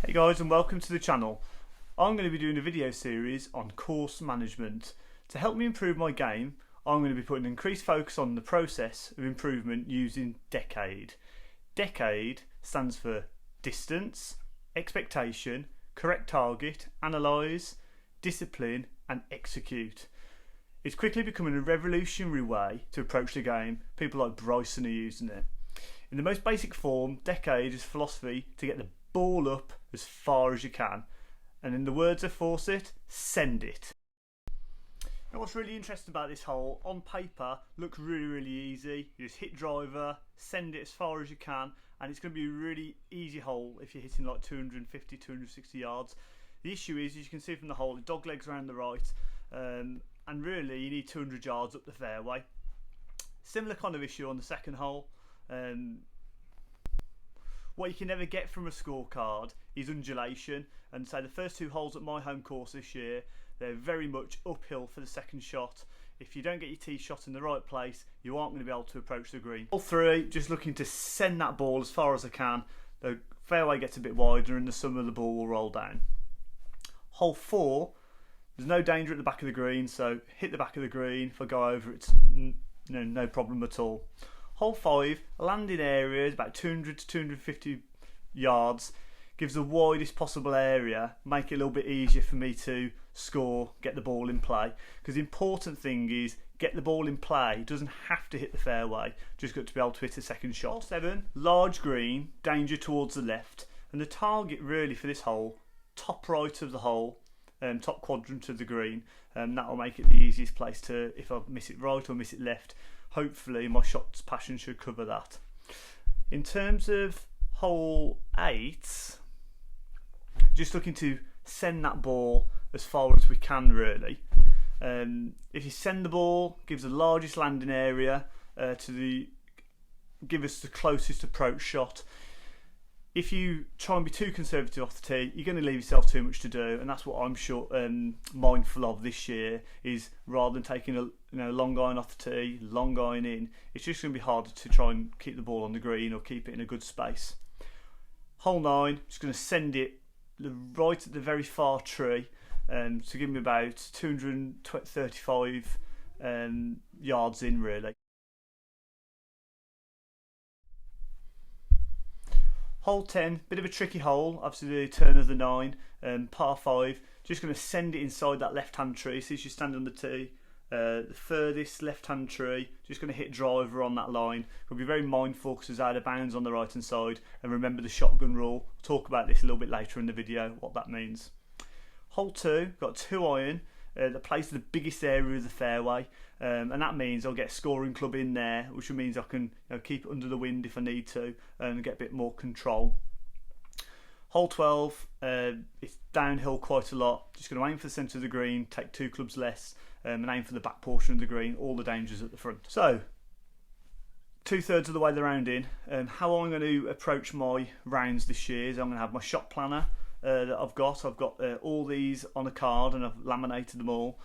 Hey guys, and welcome to the channel. I'm going to be doing a video series on course management. To help me improve my game, I'm going to be putting increased focus on the process of improvement using decade. Decade stands for distance, expectation, correct target, analyse, discipline and execute. It's quickly becoming a revolutionary way to approach the game. People like Bryson are using it. In the most basic form, decade is philosophy to get the ball up as far as you can, and in the words of Fawcett, send it. Now what's really interesting about this hole, on paper looks really easy. You just hit driver, send it as far as you can, and it's going to be a really easy hole if you're hitting like 250, 260 yards. The issue is, as you can see from the hole, the dog legs around the right, and really you need 200 yards up the fairway. Similar kind of issue on the second hole. What you can never get from a scorecard is undulation, and so the first two holes at my home course this year, they're very much uphill for the second shot. If you don't get your tee shot in the right place, you aren't going to be able to approach the green. Hole 3, just looking to send that ball as far as I can. The fairway gets a bit wider and the sum of the ball will roll down. Hole 4, there's no danger at the back of the green, so hit the back of the green. If I go over, it's no problem at all. Hole 5, landing area is about 200 to 250 yards, gives the widest possible area, make it a little bit easier for me to score, get the ball in play. Because the important thing is, get the ball in play, it doesn't have to hit the fairway, just got to be able to hit a second shot. Hole 7, large green, danger towards the left, and the target really for this hole, top right of the hole, top quadrant of the green, that will make it the easiest place to, if I miss it right or miss it left, hopefully my shot's passion should cover that. In terms of hole 8, just looking to send that ball as far as we can really. If you send the ball, gives the largest landing area give us the closest approach shot. If you try and be too conservative off the tee, you're going to leave yourself too much to do, and that's what I'm mindful of this year. Is rather than taking a long iron off the tee, long iron in, it's just going to be harder to try and keep the ball on the green or keep it in a good space. Hole 9, just going to send it right at the very far tree, to give me about 235 yards in really. Hole 10, bit of a tricky hole, obviously the turn of the 9, par 5, just going to send it inside that left hand tree. So as you stand on the tee, the furthest left hand tree, just going to hit driver on that line. We'll be very mindful because there's out of bounds on the right hand side, and remember the shotgun rule. We'll talk about this a little bit later in the video, what that means. Hole 2, got 2 iron, that plays the biggest area of the fairway, and that means I'll get a scoring club in there, which means I can keep it under the wind if I need to and get a bit more control. Hole 12, it's downhill quite a lot, just going to aim for the centre of the green, take 2 clubs less, and aim for the back portion of the green, all the dangers at the front. So 2/3 of the way the round in, how I'm going to approach my rounds this year is I'm going to have my shot planner that I've got all these on a card, and I've laminated them all,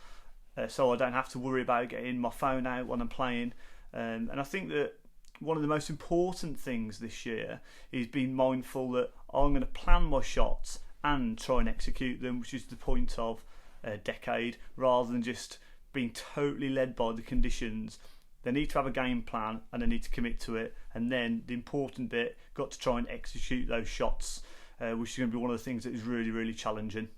so I don't have to worry about getting my phone out when I'm playing. And I think that one of the most important things this year is being mindful that I'm going to plan my shots and try and execute them, which is the point of decade, rather than just being totally led by the conditions. They need to have a game plan and they need to commit to it, and then the important bit, got to try and execute those shots, which is going to be one of the things that is really challenging.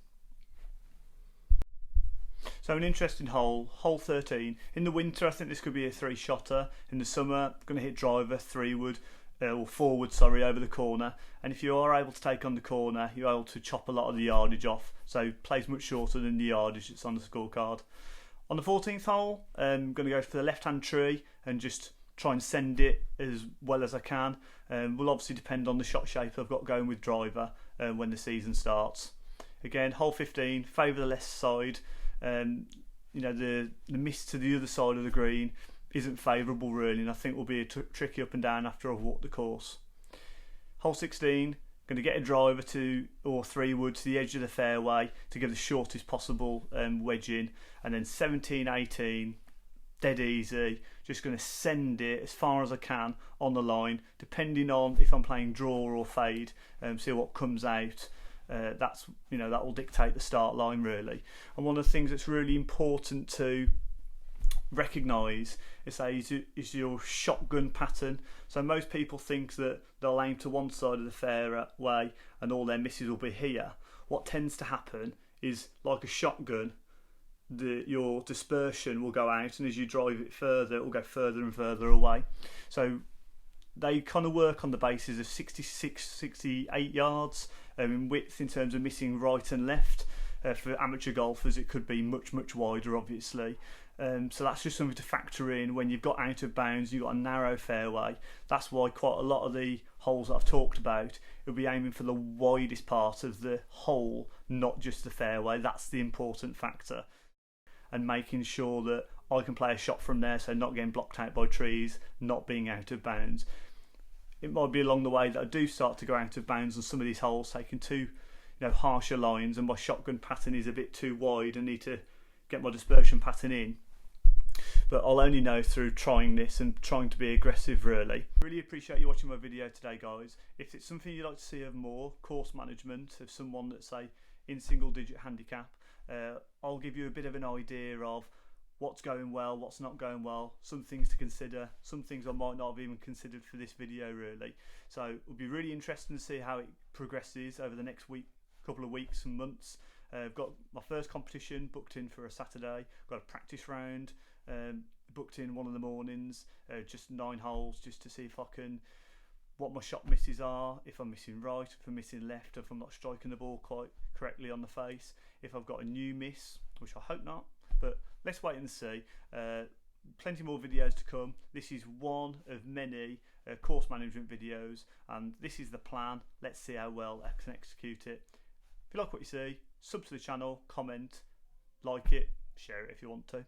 So an interesting hole, hole 13. In the winter I think this could be a 3-shotter. In the summer I'm going to hit driver 3-wood, or 4-wood sorry, over the corner, and if you are able to take on the corner, you're able to chop a lot of the yardage off, so plays much shorter than the yardage that's on the scorecard. On the 14th hole, I'm going to go for the left hand tree and just try and send it as well as I can. Will obviously depend on the shot shape I've got going with driver when the season starts. Again, hole 15, favour the left side. The miss to the other side of the green isn't favourable really, and I think will be a tricky up and down after I've walked the course. Hole 16, going to get a driver or 3-wood to the edge of the fairway to get the shortest possible wedge in, and then 17, 18, dead easy, just going to send it as far as I can on the line, depending on if I'm playing draw or fade, see what comes out. That's, you know, that will dictate the start line really. And one of the things that's really important to recognise is your shotgun pattern. So most people think that they'll aim to one side of the fairway and all their misses will be here. What tends to happen is, like a shotgun, your dispersion will go out, and as you drive it further, it will go further and further away. So they kind of work on the basis of 66, 68 yards in width in terms of missing right and left. For amateur golfers, it could be much wider, obviously. So that's just something to factor in when you've got out of bounds, you've got a narrow fairway. That's why quite a lot of the holes that I've talked about, you'll be aiming for the widest part of the hole, not just the fairway. That's the important factor. And making sure that I can play a shot from there, so not getting blocked out by trees, not being out of bounds. It might be along the way that I do start to go out of bounds on some of these holes, taking too harsher lines, and my shotgun pattern is a bit too wide. I need to get my dispersion pattern in. But I'll only know through trying this and trying to be aggressive really. Really appreciate you watching my video today, guys. If it's something you'd like to see of more, course management of someone that's, say, in single digit handicap, I'll give you a bit of an idea of what's going well, what's not going well, some things to consider, some things I might not have even considered for this video really. So it'll be really interesting to see how it progresses over the next couple of weeks and months. I've got my first competition booked in for a Saturday, got a practice round booked in one of the mornings, just 9 holes, just to see if I can, what my shot misses are, if I'm missing right, if I'm missing left, if I'm not striking the ball quite correctly on the face, if I've got a new miss, which I hope not, but let's wait and see. Plenty more videos to come. This is one of many course management videos, and this is the plan. Let's see how well I can execute it. If you like what you see, sub to the channel, comment, like it, share it if you want to.